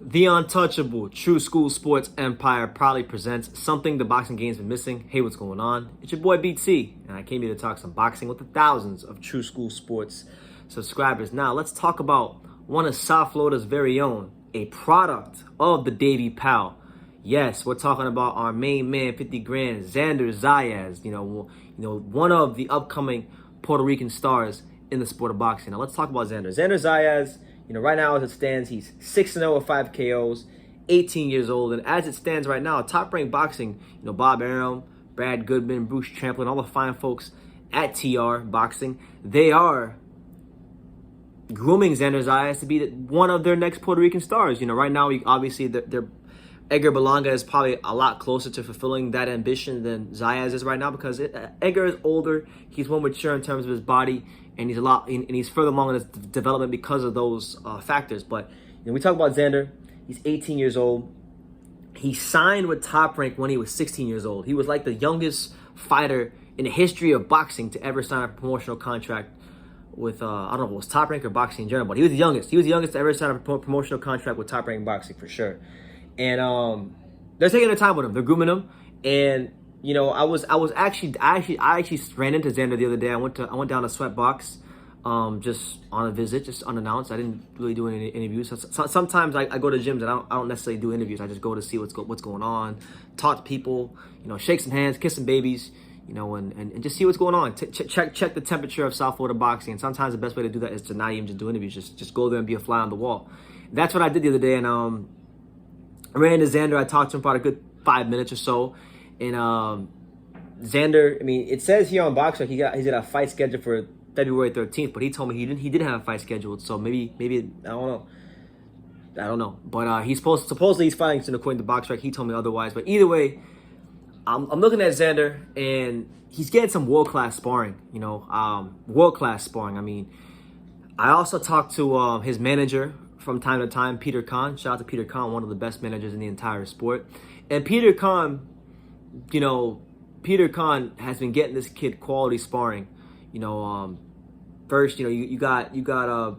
The untouchable True School Sports Empire proudly presents something the boxing game's been missing. Hey, what's going on? It's your boy BT, and I came here to talk some boxing with the thousands of True School Sports subscribers. Now, let's talk about one of South Florida's very own, a product of the Davy Powell. Yes, we're talking about our main man, 50 grand, Xander Zayas. One of the upcoming Puerto Rican stars in the sport of boxing. Now, let's talk about Xander. Xander Zayas. Right now as it stands, he's 6-0 with 5 KOs, 18 years old. And as it stands right now, top-ranked boxing, Bob Arum, Brad Goodman, Bruce Champlin, all the fine folks at TR Boxing, they are grooming Xander Zayas to be one of their next Puerto Rican stars. Right now, obviously, Edgar Berlanga is probably a lot closer to fulfilling that ambition than Zayas is right now because Edgar is older. He's more mature in terms of his body, and he's further along in his development because of those factors. But we talk about Xander. He's 18 years old. He signed with Top Rank when he was 16 years old. He was like the youngest fighter in the history of boxing to ever sign a promotional contract with, I don't know if it was Top Rank or boxing in general, but he was the youngest. He was the youngest to ever sign a promotional contract with Top Rank Boxing for sure. And they're taking their time with him. They're grooming him. And I actually ran into Xander the other day. I went down to Sweatbox, just on a visit, just unannounced. I didn't really do any interviews. Sometimes I go to gyms and I don't necessarily do interviews. I just go to see what's going on, talk to people, shake some hands, kiss some babies, and just see what's going on. Check the temperature of South Florida boxing. And sometimes the best way to do that is to not even just do interviews. Just go there and be a fly on the wall. That's what I did the other day. And I ran into Xander. I talked to him for about a good 5 minutes or so. And Xander, it says here on Boxer he's got a fight scheduled for February 13th, but he told me he didn't have a fight scheduled. So maybe I don't know. But supposedly he's fighting according to Boxer. He told me otherwise. But either way, I'm looking at Xander and he's getting some world class sparring. World class sparring. I also talked to his manager from time to time, Peter Khan. Shout out to Peter Khan, one of the best managers in the entire sport. And Peter Khan has been getting this kid quality sparring. First, you got Adrien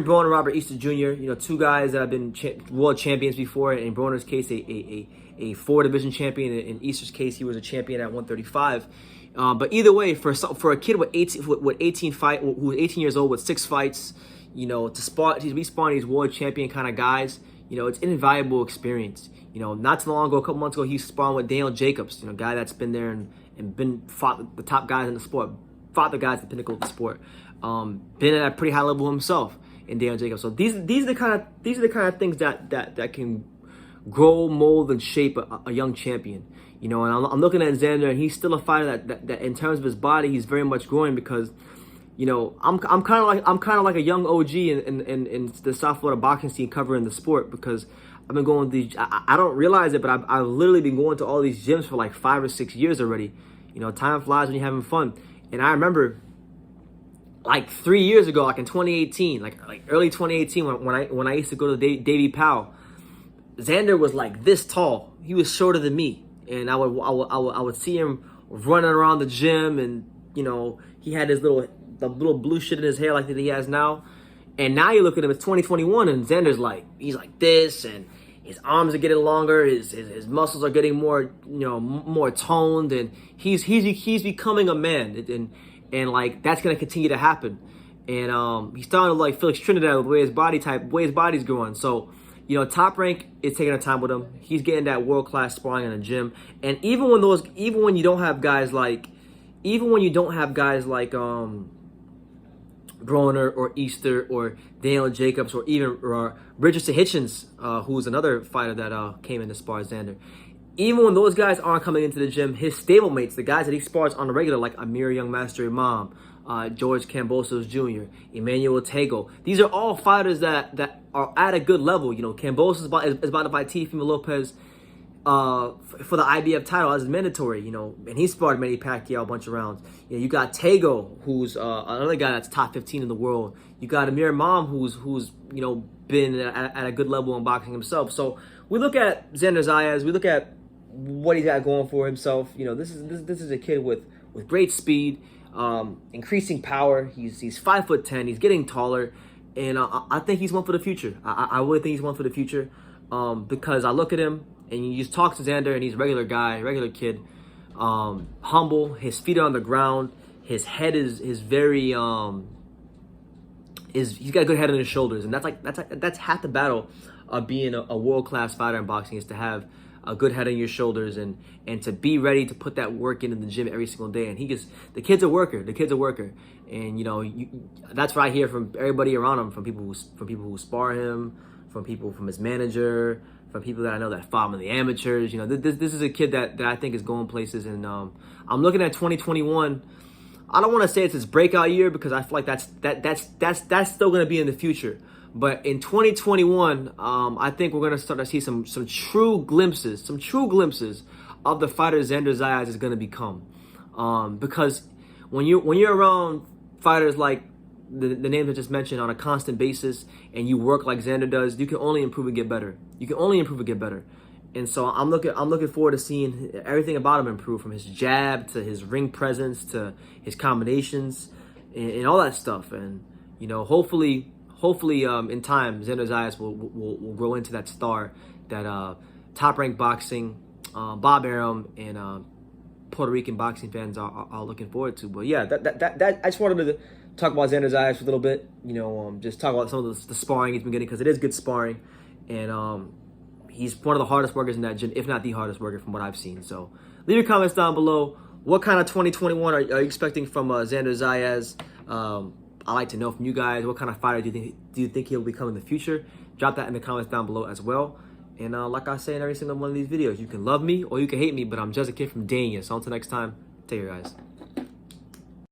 Broner, Robert Easter Jr. Two guys that have been world champions before. In Broner's case, a 4-division champion. In Easter's case, he was a champion at 135. But either way, for a kid who was 18 years old with 6 fights, to be sparring these world champion kind of guys, it's an invaluable experience. Not too long ago, a couple months ago, he was sparring with Daniel Jacobs, guy that's been there and fought the top guys in the sport, fought the guys at the pinnacle of the sport, been at a pretty high level himself in Daniel Jacobs. So these are the kind of things that can grow, mold, and shape a young champion. And I'm looking at Xander, and he's still a fighter that in terms of his body, he's very much growing because. I'm kind of like a young OG in the South Florida boxing scene covering the sport because I've been going to these. I don't realize it, but I've literally been going to all these gyms for like 5 or 6 years already. Time flies when you're having fun. And I remember like 3 years ago, like in 2018, like early 2018, when I used to go to Davy Powell, Xander was like this tall. He was shorter than me, and I would see him running around the gym, and he had his the little blue shit in his hair like that he has now. And now you look at him, it's 2021, and Xander's he's like this, and his arms are getting longer, his muscles are getting more, more toned, and he's becoming a man, and that's gonna continue to happen. And he's starting to like Felix Trinidad with the way his body's growing. So, Top Rank is taking their time with him. He's getting that world class sparring in the gym. And even when you don't have guys like Broner or Easter or Daniel Jacobs or even Richardson Hitchens, who's another fighter that came in to spar Xander. Even when those guys aren't coming into the gym, his stablemates, the guys that he spars on the regular, like Amir Young Master Imam, George Cambosos Jr., Emmanuel Tego, these are all fighters that are at a good level. Cambosos is about to fight Teofimo Lopez for the IBF title as mandatory, and he sparred Manny Pacquiao a bunch of rounds. You got Tego, who's another guy that's top 15 in the world. You got Amir Imam, who's been at a good level in boxing himself. So we look at Xander Zayas, we look at what he's got going for himself. This is a kid with great speed, increasing power. He's 5'10", he's getting taller. And I think he's one for the future. I really think he's one for the future, because I look at him and you just talk to Xander, and he's a regular guy, regular kid, humble. His feet are on the ground. His head is very he's got a good head on his shoulders, and that's half the battle of being a world-class fighter in boxing, is to have a good head on your shoulders and to be ready to put that work in the gym every single day. And the kid's a worker. The kid's a worker, and that's what I hear from everybody around him, from people who spar him, from his manager, from people that I know that fought him in the amateurs. This is a kid that I think is going places, and I'm looking at 2021. I don't want to say it's his breakout year, because I feel like that's still going to be in the future. But in 2021, I think we're going to start to see some true glimpses of the fighter Xander Zayas is going to become. Because when you're around fighters like the names I just mentioned on a constant basis, and you work like Xander does, you can only improve and get better. And so I'm looking forward to seeing everything about him improve, from his jab to his ring presence to his combinations and all that stuff. And hopefully in time, Xander Zayas will grow into that star that Top Rank Boxing, Bob Arum, and Puerto Rican boxing fans are looking forward to. But yeah, that I just wanted to talk about Xander Zayas for a little bit. Just talk about some of the sparring he's been getting, because it is good sparring, and he's one of the hardest workers in that gym, if not the hardest worker from what I've seen. So leave your comments down below. What kind of 2021 are you expecting from Xander Zayas? I'd like to know from you guys, what kind of fighter do you think he'll become in the future? Drop that in the comments down below as well. And like I say in every single one of these videos, you can love me or you can hate me, but I'm just a kid from Dania. So until next time, take care, guys.